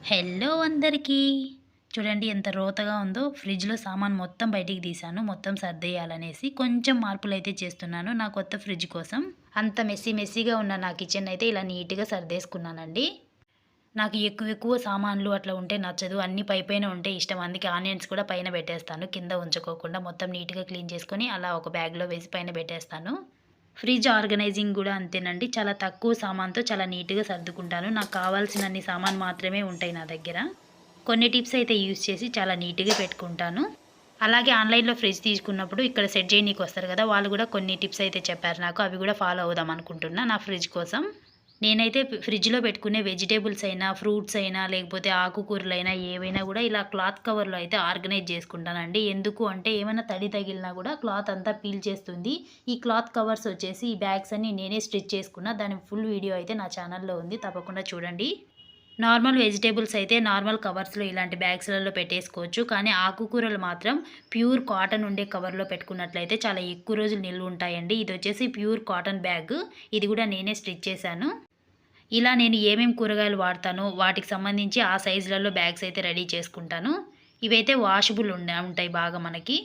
Hello అందరికీ. చూడండి ఎంత రోతగా ఉందో. ఫ్రిడ్జ్‌లో సామాను మొత్తం బయటికి తీశాను. మొత్తం సర్దేయాలనేసి కొంచెం మార్పులైతే చేస్తున్నాను నా కొత్త ఫ్రిడ్జ్ కోసం. అంత మెస్సీగా ఉన్న నా కిచెన్ అయితే ఇలా నీట్‌గా సర్దేసుకున్నానండి. నాకు ఎక్కువ సామాన్లు అట్లా ఉంటే నచ్చదు. అన్నీ పైపైన ఉంటే ఇష్టం. అందుకే ఆనియన్స్ కూడా పైన పెట్టేస్తాను. కింద ఉంచుకోకుండా మొత్తం నీట్‌గా క్లీన్ చేసుకొని అలా ఒక బ్యాగ్‌లో వేసి పైన పెట్టేస్తాను. ఫ్రిడ్జ్ ఆర్గనైజింగ్ గూడా అంతేనండి. చాలా తక్కువ సామానుతో చాలా నీట్‌గా సర్దుకుంటాను. నాకు కావాల్సినన్ని సామాను మాత్రమే ఉంటాయి నా దగ్గర. కొన్ని టిప్స్ అయితే యూజ్ చేసి చాలా నీట్‌గా పెట్టుకుంటాను. అలాగే ఆన్‌లైన్‌లో ఫ్రిడ్జ్ తీసుకున్నప్పుడు ఇక్కడ సెట్ చేయనీకొస్తారు గదా! వాళ్ళు గూడా కొన్ని టిప్స్ అయితే చెప్పారు నాకు. అవి గూడా ఫాలో అవుదాం అనుకుంటున్నా నా ఫ్రిడ్జ్ కోసం. నేనైతే ఫ్రిడ్జ్‌లో పెట్టుకునే వెజిటబుల్స్ అయినా, ఫ్రూట్స్ అయినా, లేకపోతే ఆకుకూరలైనా ఏవైనా గూడా ఇలా క్లాత్ కవర్‌లో అయితే ఆర్గనైజ్ చేసుకుంటానండి. ఎందుకు అంటే ఏమైనా తడి తగిలినా గూడా క్లాత్ అంతా పీల్చేస్తుంది. ఈ క్లాత్ కవర్స్ వచ్చేసి ఈ బ్యాగ్స్ అన్నీ నేనే స్టిచ్ చేసుకున్నా. దాని ఫుల్ వీడియో అయితే నా ఛానల్‌లో ఉంది. తప్పకుండా చూడండి. నార్మల్ వెజిటబుల్స్ అయితే నార్మల్ కవర్స్‌లో ఇలాంటి బ్యాగ్స్‌లలో పెట్టేసుకోవచ్చు. కానీ ఆకుకూరలు మాత్రం ప్యూర్ కాటన్ ఉండే కవర్‌లో పెట్టుకున్నట్లయితే చాలా ఎక్కువ రోజులు నిల్వుంటాయండి. ఇదొచ్చేసి ప్యూర్ కాటన్ బ్యాగ్. ఇది గూడా నేనే స్టిచ్ చేశాను. ఇలా నేను ఏమేం కూరగాయలు వాడతానో వాటికి సంబంధించి ఆ సైజులలో బ్యాగ్స్ అయితే రెడీ చేసుకుంటాను. ఇవైతే వాషబుల్ ఉంటాయి బాగా మనకి.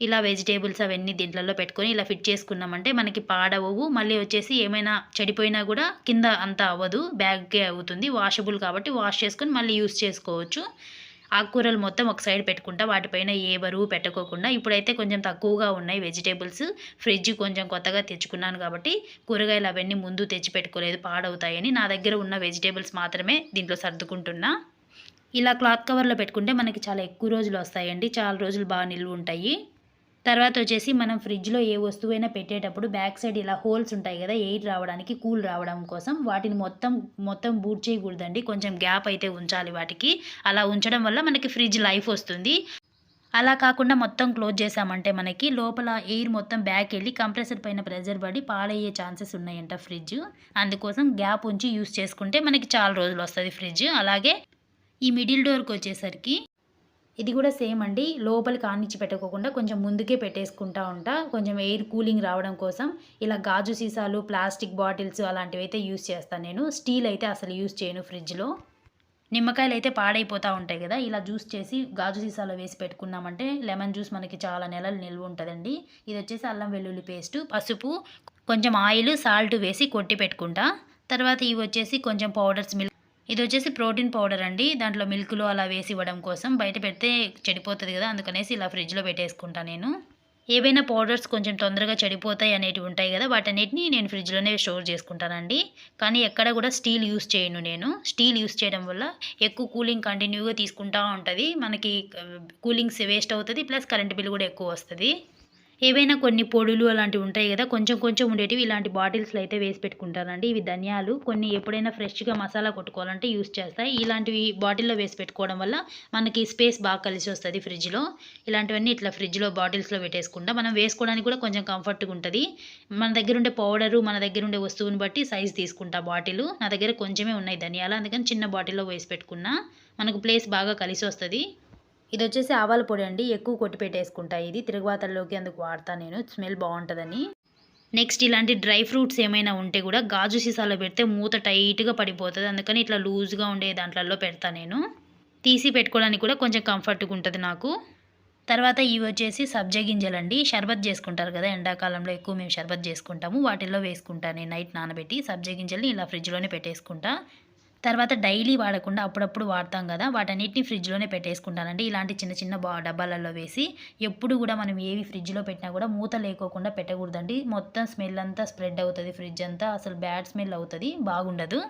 ఇలా వెజిటబుల్స్ అవన్నీ దీంట్లలో పెట్టుకొని ఇలా ఫిట్ చేసుకున్నామంటే మనకి పాడవవు. మళ్ళీ వచ్చేసి ఏమైనా చెడిపోయినా గూడా కింద అంతా అవ్వదు. బ్యాగ్‌కే అవుతుంది. వాషబుల్ కాబట్టి వాష్ చేసుకొని మళ్ళీ యూజ్ చేసుకోవచ్చు. ఆకుకూరలు మొత్తం ఒక సైడ్ పెట్టుకుంటా. వాటిపైన ఏ బరువు పెట్టుకోకుండా. ఇప్పుడైతే కొంచెం తక్కువగా ఉన్నాయి వెజిటబుల్స్. ఫ్రిడ్జ్ కొంచెం కొత్తగా తెచ్చుకున్నాను కాబట్టి కూరగాయలు అవన్నీ ముందు తెచ్చి పెట్టుకోలేదు పాడవుతాయని. నా దగ్గర ఉన్న వెజిటబుల్స్ మాత్రమే దీంట్లో సర్దుకుంటున్నా. ఇలా క్లాత్ కవర్‌లో పెట్టుకుంటే మనకి చాలా ఎక్కువ రోజులొస్తాయండి. చాలా రోజులు బాగా నిల్వుంటాయి. తర్వాతొచ్చేసి మనం ఫ్రిడ్జ్‌లో ఏ వస్తువైనా పెట్టేటప్పుడు బ్యాక్ సైడ్ ఇలా హోల్స్ ఉంటాయి గదా! ఎయిర్ రావడానికి, కూల్ రావడం కోసం వాటిని మొత్తం బూట్ చేయకూడదండి. కొంచెం గ్యాప్ అయితే ఉంచాలి వాటికి. అలా ఉంచడం వల్ల మనకి ఫ్రిడ్జ్ లైఫ్ ఒస్తుంది. అలా కాకుండా మొత్తం క్లోజ్ చేశామంటే మనకి లోపల ఎయిర్ మొత్తం బ్యాకెళ్ళి కంప్రెసర్ పైన ప్రెషర్ పడి పాడయ్యే ఛాన్సెస్ ఉన్నాయంట ఫ్రిడ్జ్. అందుకోసం గ్యాప్ ఉంచి యూజ్ చేసుకుంటే మనకి చాలా రోజులొస్తది ఫ్రిడ్జ్. అలాగే ఈ మిడిల్ డోర్‌కొచ్చేసరికి ఇది గూడా సేమ్ అండి. లోపలికి ఆనిచ్చి పెట్టుకోకుండా కొంచెం ముందుకే పెట్టేసుకుంటా ఉంటా. కొంచెం ఎయిర్ కూలింగ్ రావడం కోసం. ఇలా గాజు సీసాలు, ప్లాస్టిక్ బాటిల్స్ అలాంటివైతే యూజ్ చేస్తాను నేను. స్టీల్ అయితే అసలు యూజ్ చేయను ఫ్రిడ్జ్‌లో. నిమ్మకాయలైతే పాడైపోతా ఉంటాయి గదా! ఇలా జ్యూస్ చేసి గాజు సీసాలో వేసి పెట్టుకున్నామంటే లెమన్ జ్యూస్ మనకి చాలా నెలలు నిల్వుంటదండి. ఇదొచ్చేసి అల్లం వెల్లుల్లి పేస్టు, పసుపు, కొంచెం ఆయిలు, సాల్ట్ వేసి కొట్టి పెట్టుకుంటా. తర్వాత ఇవొచ్చేసి కొంచెం పౌడర్స్ ఇదొచ్చేసి ప్రోటీన్ పౌడర్ అండి. దాంట్లో మిల్క్‌లో అలా వేసి ఇవ్వడం కోసం. బయట పెడితే చెడిపోతది గదా! అందుకనేసి ఇలా ఫ్రిడ్జ్‌లో పెట్టేసుకుంటా నేను. ఏవైనా పౌడర్స్ కొంచెం తొందరగా చెడిపోతాయి అనేటివి ఉంటాయి గదా! వాటన్నిటిని నేను ఫ్రిడ్జ్‌లోనే స్టోర్ చేసుకుంటానండి. కానీ ఎక్కడ గూడా స్టీల్ యూజ్ చేయను నేను. స్టీల్ యూజ్ చేయడం వల్ల ఎక్కువ కూలింగ్ కంటిన్యూ‌గా తీసుకుంటా ఉంటది. మనకి కూలింగ్స్ వేస్ట్ అవుతది. ప్లస్ కరెంట్ బిల్ గూడా ఎక్కువొస్తది. ఏవైనా కొన్ని పొడులు అలాంటివి ఉంటాయి గదా! కొంచెం ఉండేటివి ఇలాంటి బాటిల్స్‌లో అయితే వేసి పెట్టుకుంటానండి. ఇవి ధనియాలు. కొన్ని ఎప్పుడైనా ఫ్రెష్‌గా మసాలా కొట్టుకోవాలంటే యూజ్ చేస్తా. ఇలాంటివి బాటిల్‌లో వేసి పెట్టుకోవడం వల్ల మనకి స్పేస్ బాగా కలిసొస్తది ఫ్రిడ్జ్‌లో. ఇలాంటివన్నీ ఇట్లా ఫ్రిడ్జ్‌లో బాటిల్స్‌లో పెట్టేసుకుంటా. మనం వేసుకోవడానికి కూడా కొంచెం కంఫర్ట్‌గా ఉంటది. మన దగ్గరుండే పౌడరు, మన దగ్గరుండే వస్తువుని బట్టి సైజ్ తీసుకుంటా బాటిలు. నా దగ్గర కొంచెమే ఉన్నాయి ధనియాలు. అందుకని చిన్న బాటిల్‌లో వేసి పెట్టుకున్నా. మనకు ప్లేస్ బాగా కలిసొస్తది. ఇదొచ్చేసి ఆవాల పొడండి. ఎక్కువ కొట్టి పెట్టేసుకుంటా ఇది. తిరగవాతల్లోకి అందుకు వాడతా నేను. స్మెల్ బావుంటదని. నెక్స్ట్ ఇలాంటి డ్రై ఫ్రూట్స్ ఏమైనా ఉంటే గూడా గాజు సీసాలో పెడితే మూత టైట్‌గా పడిపోతది. అందుకని ఇట్లా లూజ్‌గా ఉండే దాంట్లల్లో పెడతా నేను. తీసి పెట్టుకోవడానికి కూడా కొంచెం కంఫర్ట్‌గా ఉంటది నాకు. తర్వాత ఇవొచ్చేసి సబ్జా గింజలండి. షర్బత్ జేసుకుంటారు గదా! ఎండాకాలంలో ఎక్కువ మేము షర్బత్ జేసుకుంటాము. వాటిల్లో వేసుకుంటా నేను నైట్ నానబెట్టి. సబ్జా గింజల్ని ఇలా ఫ్రిడ్జ్‌లోనే పెట్టేసుకుంటా. తర్వాత డైలీ వాడకుండా అప్పుడప్పుడు వాడతాం గదా! వాటన్నిటిని ఫ్రిడ్జ్‌లోనే పెట్టేసుకుంటానండి. ఇలాంటి చిన్న చిన్న డబ్బాలలో వేసి. ఎప్పుడు గూడా మనం ఏవి ఫ్రిడ్జ్‌లో పెట్టినా గూడా మూత లేకోకుండా పెట్టకూడదండి. మొత్తం స్మెల్ అంతా స్ప్రెడ్ అవుతది ఫ్రిడ్జ్ అంతా. అసలు బ్యాడ్ స్మెల్ అవుతది. బాగుండదు.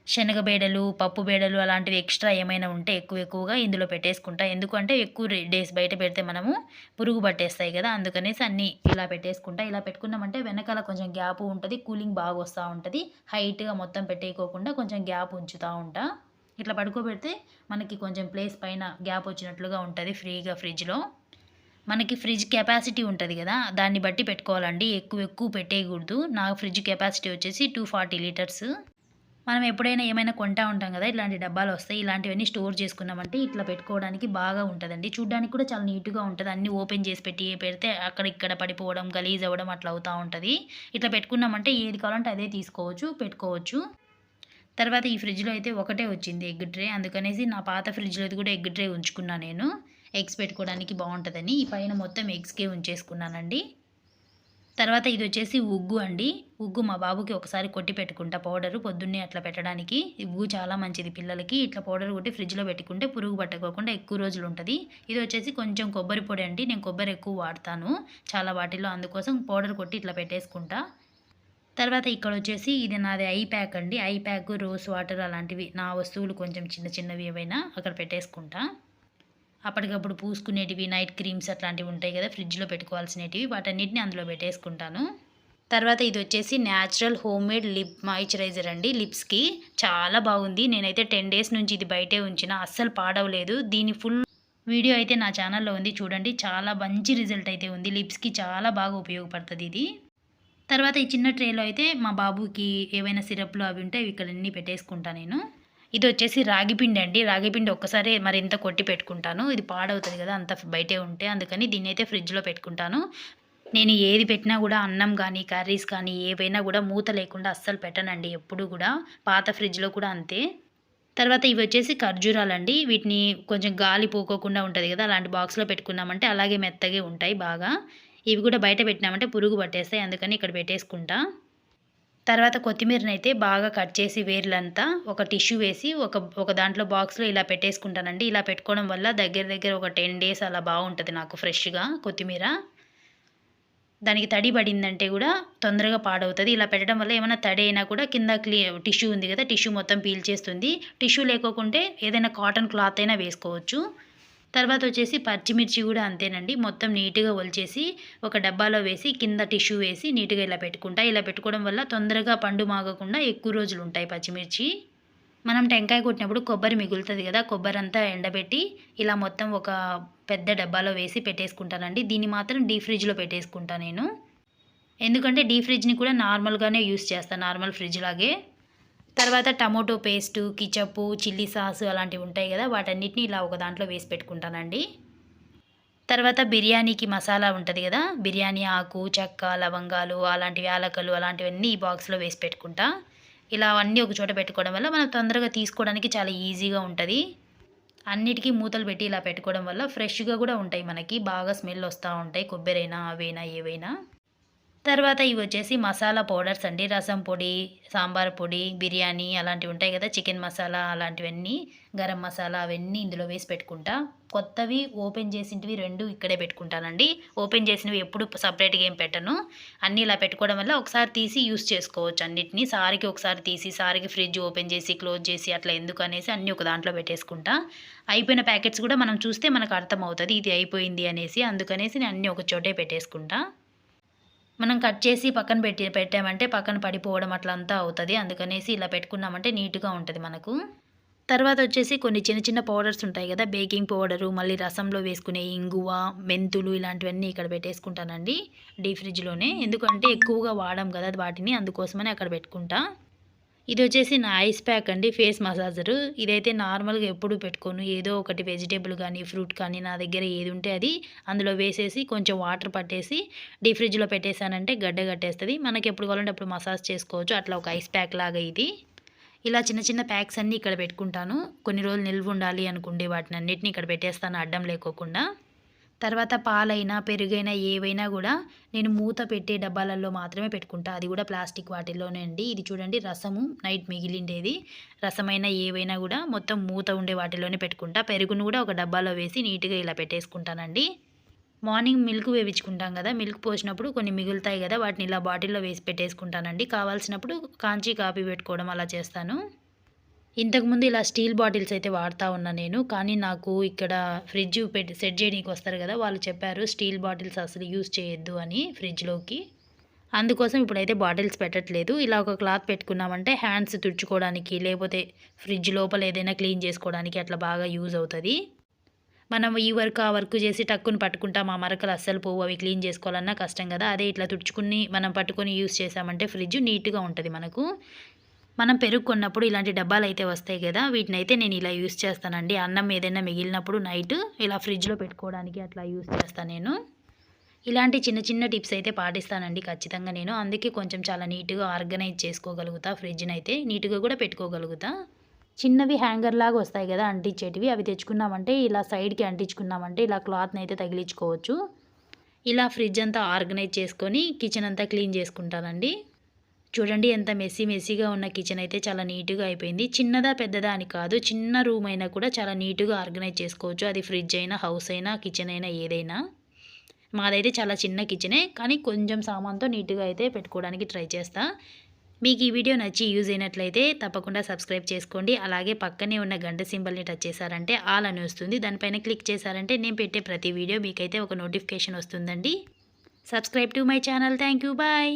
శనగ బేడలు, పప్పు బేడలు అలాంటివి ఎక్స్‌ట్రా ఏమైనా ఉంటే ఎక్కువగా ఇందులో పెట్టేసుకుంటా. ఎందుకంటే ఎక్కువ డేస్ బయట పెడితే మనము పురుగు పట్టేస్తాయి గదా! అందుకనేసి అన్నీ ఇలా పెట్టేసుకుంటా. ఇలా పెట్టుకున్నామంటే వెనకాల కొంచెం గ్యాపు ఉంటది. కూలింగ్ బాగా వస్తా ఉంటది. హైట్‌గా మొత్తం పెట్టేయకోకుండా కొంచెం గ్యాప్ ఉంచుతా ఉంటా. ఇట్లా పడుకోబెడితే మనకి కొంచెం ప్లేస్ పైన గ్యాప్ వచ్చినట్లుగా ఉంటది ఫ్రీగా ఫ్రిడ్జ్‌లో. మనకి ఫ్రిడ్జ్ కెపాసిటీ ఉంటది గదా! దాన్ని బట్టి పెట్టుకోవాలండి. ఎక్కువ పెట్టేయగూడదు. నా ఫ్రిడ్జ్ కెపాసిటీ వచ్చేసి 240 లీటర్స్. మనం ఎప్పుడైనా ఏమైనా కొంటా ఉంటాం గదా! ఇట్లాంటి డబ్బాలొస్తాయి. ఇలాంటివన్నీ స్టోర్ చేసుకున్నామంటే ఇట్లా పెట్టుకోవడానికి బాగా ఉంటదండి. చూడ్డానికి కూడా చాలా నీట్‌గా ఉంటది. అన్నీ ఓపెన్ చేసి పెడితే అక్కడ ఇక్కడ పడిపోవడం, గలీజ్ అవ్వడం అట్లా అవుతా ఉంటది. ఇట్లా పెట్టుకున్నామంటే ఏది కావాలంటే అదే తీసుకోవచ్చు, పెట్టుకోవచ్చు. తర్వాత ఈ ఫ్రిడ్జ్‌లో అయితే ఒకటే వచ్చింది ఎగ్ ట్రే. అందుకనేసి నా పాత ఫ్రిడ్జ్‌లోది కూడా ఎగ్ ట్రే ఉంచుకున్నా నేను. ఎగ్స్ పెట్టుకోవడానికి బావుంటదని. ఈ పైన మొత్తం ఎగ్స్‌కే ఉంచేసుకున్నానండి. తర్వాత ఇదొచ్చేసి ఉగ్గు అండి. ఉగ్గు మా బాబుకి ఒకసారి కొట్టి పెట్టుకుంటా పౌడరు పొద్దున్నే అట్లా పెట్టడానికి. ఈ ఉగ్గు చాలా మంచిది పిల్లలకి. ఇట్లా పౌడర్ కొట్టి ఫ్రిడ్జ్‌లో పెట్టుకుంటే పురుగు పట్టకోకుండా ఎక్కువ రోజులుంటది. ఇదొచ్చేసి కొంచెం కొబ్బరి పొడి అండి. నేను కొబ్బరి ఎక్కువ వాడతాను చాలా వాటిల్లో. అందుకోసం పౌడర్ కొట్టి ఇట్లా పెట్టేసుకుంటా. తర్వాత ఇక్కడొచ్చేసి ఇది నాది ఐ ప్యాక్ అండి. ఐ ప్యాక్, రోజ్ వాటర్ అలాంటివి నా వస్తువులు కొంచెం చిన్న చిన్నవి ఏవైనా అక్కడ పెట్టేసుకుంటా. అప్పటికప్పుడు పూసుకునేటివి నైట్ క్రీమ్స్ అట్లాంటివి ఉంటాయి కదా! ఫ్రిడ్జ్‌లో పెట్టుకోవాల్సినేటివి వాటన్నిటిని అందులో పెట్టేసుకుంటాను. తర్వాత ఇదొచ్చేసి న్యాచురల్ హోమ్‌మేడ్ లిప్ మాయిశ్చరైజర్ అండి లిప్స్‌కి. చాలా బాగుంది. నేనైతే 10 డేస్ నుంచి ఇది బయటే ఉంచిన. అస్సలు పాడవలేదు. దీని ఫుల్ వీడియో అయితే నా ఛానల్‌లో ఉంది చూడండి. చాలా మంచి రిజల్ట్ అయితే ఉంది. లిప్స్‌కి చాలా బాగా ఉపయోగపడతది ఇది. తర్వాత ఈ చిన్న ట్రేలో అయితే మా బాబుకి ఏవైనా సిరప్‌లు అవి ఉంటే అవి ఇక్కడ అన్నీ పెట్టేసుకుంటా నేను. ఇదొచ్చేసి రాగి పిండి అండి. రాగి పిండి ఒక్కసారే మరింత కొట్టి పెట్టుకుంటాను. ఇది పాడవుతది గదా! అంత బయటే ఉంటే. అందుకని దీన్నైతే ఫ్రిడ్జ్‌లో పెట్టుకుంటాను. నేను ఏది పెట్టినా గూడా అన్నం గానీ, కర్రీస్ కానీ ఏవైనా గూడా మూత లేకుండా అస్సలు పెట్టనండి ఎప్పుడు గూడా. పాత ఫ్రిడ్జ్‌లో కూడా అంతే. తర్వాత ఇవొచ్చేసి ఖర్జూరాలండి. వీటిని కొంచెం గాలి పోకోకుండా ఉంటది గదా! అలాంటి బాక్స్‌లో పెట్టుకున్నామంటే అలాగే మెత్తగే ఉంటాయి బాగా. ఇవి కూడా బయట పెట్టినామంటే పురుగు పట్టేస్తాయి. అందుకని ఇక్కడ పెట్టేసుకుంటా. తర్వాత కొత్తిమీరనైతే బాగా కట్ చేసి వేర్లంతా ఒక టిష్యూ వేసి ఒక దాంట్లో బాక్స్‌లో ఇలా పెట్టేసుకుంటానండి. ఇలా పెట్టుకోవడం వల్ల దగ్గర దగ్గర ఒక 10 డేస్ అలా బావుంటది నాకు ఫ్రెష్‌గా కొత్తిమీర. దానికి తడి పడిందంటే గూడా తొందరగా పాడవుతది. ఇలా పెట్టడం వల్ల ఏమన్నా తడి అయినా కూడా కింద టిష్యూ ఉంది గదా! టిష్యూ మొత్తం పీల్చేస్తుంది. టిష్యూ లేకోకుంటే ఏదైనా కాటన్ క్లాత్ అయినా వేసుకోవచ్చు. తర్వాతొచ్చేసి పచ్చిమిర్చి గూడా అంతేనండి. మొత్తం నీట్‌గా ఒలిచేసి ఒక డబ్బాలో వేసి కింద టిష్యూ వేసి నీట్‌గా ఇలా పెట్టుకుంటా. ఇలా పెట్టుకోవడం వల్ల తొందరగా పండు మాగకుండా ఎక్కువ రోజులుంటాయి పచ్చిమిర్చి. మనం టెంకాయ కొట్టినప్పుడు కొబ్బరి మిగులుతది గదా! కొబ్బరంతా ఎండబెట్టి ఇలా మొత్తం ఒక పెద్ద డబ్బాలో వేసి పెట్టేసుకుంటానండి. దీన్ని మాత్రం డీప్ ఫ్రిడ్జ్‌లో పెట్టేసుకుంటా నేను. ఎందుకంటే డీప్ ఫ్రిడ్జ్‌ని కూడా నార్మల్‌గానే యూజ్ చేస్తా. నార్మల్ ఫ్రిడ్జ్ లాగే. తర్వాత tomato paste, ketchup, chilli sauce అలాంటివి ఉంటాయి గదా! వాటన్నిటిని ఇలా ఒక దాంట్లో వేసి పెట్టుకుంటానండి. తర్వాత బిర్యానీకి మసాలా ఉంటది గదా! బిర్యానీ ఆకు, చెక్క, లవంగాలు అలాంటివి యాలకులు అలాంటివన్నీ ఈ బాక్స్‌లో వేసి పెట్టుకుంటా. ఇలా అవన్నీ ఒక చోట పెట్టుకోవడం వల్ల మనం తొందరగా తీసుకోవడానికి చాలా ఈజీగా ఉంటది. అన్నిటికి మూతలు పెట్టి ఇలా పెట్టుకోవడం వల్ల ఫ్రెష్‌గా గూడా ఉంటాయి మనకి. బాగా స్మెల్ ఒస్తా ఉంటాయి. కొబ్బరైనా, అవైనా ఏవైనా. తర్వాత ఇవొచ్చేసి మసాలా పౌడర్స్ అండి. రసం పొడి, సాంబార్ పొడి, బిర్యానీ అలాంటివి ఉంటాయి గదా! చికెన్ మసాలా అలాంటివన్నీ, గరం మసాలా అవన్నీ ఇందులో వేసి పెట్టుకుంటా. కొత్తవి ఓపెన్ చేసింటివి 2 ఇక్కడే పెట్టుకుంటానండి. ఓపెన్ చేసినవి ఎప్పుడు సెపరేట్‌గా ఏం పెట్టను. అన్నీ ఇలా పెట్టుకోవడం వల్ల ఒకసారి తీసి యూజ్ చేసుకోవచ్చు అన్నిటిని. సారికి ఒకసారి తీసి, సారికి ఫ్రిడ్జ్ ఓపెన్ చేసి, క్లోజ్ చేసి అట్లా ఎందుకనేసి అన్నీ ఒక దాంట్లో పెట్టేసుకుంటా. అయిపోయిన ప్యాకెట్స్ గూడా మనం చూస్తే మనకు అర్థమవుతది. ఇది అయిపోయింది అనేసి. అందుకనేసి నేను అన్నీ ఒక చోటే పెట్టేసుకుంటా. మనం కట్ చేసి పక్కన పెట్టామంటే పక్కన పడిపోవడం అట్లంతా అవుతది. అందుకనేసి ఇలా పెట్టుకున్నామంటే నీట్‌గా ఉంటది మనకు. తర్వాతొచ్చేసి కొన్ని చిన్న చిన్న పౌడర్స్ ఉంటాయి గదా! బేకింగ్ పౌడరు, మళ్ళీ రసంలో వేసుకునే ఇంగువ, మెంతులు ఇలాంటివన్నీ ఇక్కడ పెట్టేసుకుంటానండి డీప్ ఫ్రిడ్జ్‌లోనే. ఎందుకంటే ఎక్కువగా వాడం గదా! వాటిని అందుకోసమని అక్కడ పెట్టుకుంటా. ఇదొచ్చేసి నా ఐస్ ప్యాక్ అండి. ఫేస్ మసాజరు. ఇదైతే నార్మల్‌గా ఎప్పుడు పెట్టుకోను. ఏదో ఒకటి వెజిటబుల్ గానీ, ఫ్రూట్ కానీ నా దగ్గర ఏది ఉంటే అది అందులో వేసేసి కొంచెం వాటర్ పట్టేసి డీప్ ఫ్రిడ్జ్‌లో పెట్టేసానంటే గడ్డ కట్టేస్తది. మనకెప్పుడు కావాలంటే అప్పుడు మసాజ్ చేసుకోవచ్చు. అట్లా ఒక ఐస్ ప్యాక్ లాగా ఇది. ఇలా చిన్న చిన్న ప్యాక్స్ అన్నీ ఇక్కడ పెట్టుకుంటాను. కొన్ని రోజులు నిల్వుండాలి అనుకుంటే వాటినన్నిటిని ఇక్కడ పెట్టేస్తాను అడ్డం లేకోకుండా. తర్వాత పాలైనా, పెరుగైనా ఏవైనా గూడా నేను మూత పెట్టే డబ్బాలలో మాత్రమే పెట్టుకుంటా. అది గూడా ప్లాస్టిక్ వాటిల్లోనే అండి. ఇది చూడండి రసము నైట్ మిగిలిండేది. రసమైనా ఏవైనా గూడా మొత్తం మూత ఉండే వాటిలోనే పెట్టుకుంటా. పెరుగును గూడా ఒక డబ్బాలో వేసి నీట్‌గా ఇలా పెట్టేసుకుంటానండి. మార్నింగ్ మిల్క్ వేవించుకుంటాం గదా! మిల్క్ పోసినప్పుడు కొన్ని మిగులుతాయి గదా! వాటిని ఇలా బాటిల్‌లో వేసి పెట్టేసుకుంటానండి. కావాల్సినప్పుడు కాంచి కాపీ పెట్టుకోవడం అలా చేస్తాను. ఇంతకుముందు ఇలా స్టీల్ బాటిల్స్ అయితే వాడతా ఉన్నా నేను. కానీ నాకు ఇక్కడ ఫ్రిడ్జ్ సెట్ చేయనీకి వస్తారు గదా! వాళ్ళు చెప్పారు స్టీల్ బాటిల్స్ అసలు యూజ్ చేయొద్దు అని ఫ్రిడ్జ్‌లోకి. అందుకోసం ఇప్పుడైతే బాటిల్స్ పెట్టట్లేదు. ఇలా ఒక క్లాత్ పెట్టుకున్నామంటే హ్యాండ్స్ తుడుచుకోవడానికి, లేపోతే ఫ్రిడ్జ్ లోపల ఏదైనా క్లీన్ చేసుకోవడానికి అట్లా బాగా యూజ్ అవుతది. మనం ఈ వర్క్, ఆ వర్క్ చేసి టక్కున పట్టుకుంటాం. ఆ మరకలు అస్సలు పోవు. అవి క్లీన్ చేసుకోవాలన్నా కష్టం గదా! అదే ఇట్లా తుడుచుకుని మనం పట్టుకొని యూజ్ చేశామంటే ఫ్రిడ్జ్ నీట్‌గా ఉంటది మనకు. మనం పెరుగు కొన్నప్పుడు ఇలాంటి డబ్బాలైతే వస్తాయి గదా! వీటినైతే నేను ఇలా యూజ్ చేస్తానండి. అన్నం ఏదైనా మిగిలినప్పుడు నైట్ ఇలా ఫ్రిడ్జ్‌లో పెట్టుకోవడానికి అట్లా యూజ్ చేస్తా నేను. ఇలాంటి చిన్న చిన్న టిప్స్ అయితే పాటిస్తానండి ఖచ్చితంగా నేను. అందుకే కొంచెం చాలా నీట్‌గా ఆర్గనైజ్ చేసుకోగలుగుతా ఫ్రిడ్జ్‌నైతే. నీట్‌గా కూడా పెట్టుకోగలుగుతా. చిన్నవి హ్యాంగర్‌లాగా వస్తాయి గదా! అంటించేటివి. అవి తెచ్చుకున్నామంటే ఇలా సైడ్‌కి అంటించుకున్నామంటే ఇలా క్లాత్‌నైతే తగిలించుకోవచ్చు. ఇలా ఫ్రిడ్జ్ అంతా ఆర్గనైజ్ చేసుకొని కిచెన్ అంతా క్లీన్ చేసుకుంటానండి. చూడండి ఎంత మెస్సీగా ఉన్న కిచెన్ అయితే చాలా నీట్‌గా అయిపోయింది. చిన్నదా, పెద్దదా అని కాదు. చిన్న రూమ్ అయినా కూడా చాలా నీట్‌గా ఆర్గనైజ్ చేసుకోవచ్చు. అది ఫ్రిడ్జ్ అయినా, హౌస్ అయినా, కిచెన్ అయినా ఏదైనా. మాదైతే చాలా చిన్న కిచెనే. కానీ కొంచెం సామాన్‌తో నీట్‌గా అయితే పెట్టుకోవడానికి ట్రై చేస్తా. మీకు ఈ వీడియో నచ్చి యూజ్ అయినట్లయితే తప్పకుండా సబ్స్క్రైబ్ చేసుకోండి. అలాగే పక్కనే ఉన్న గంట సింబల్‌ని టచ్ చేశారంటే ఆల్ అని వస్తుంది. దానిపైన క్లిక్ చేశారంటే నేను పెట్టే ప్రతి వీడియో మీకైతే ఒక నోటిఫికేషన్ వస్తుందండి. Subscribe to my channel. Thank you. Bye.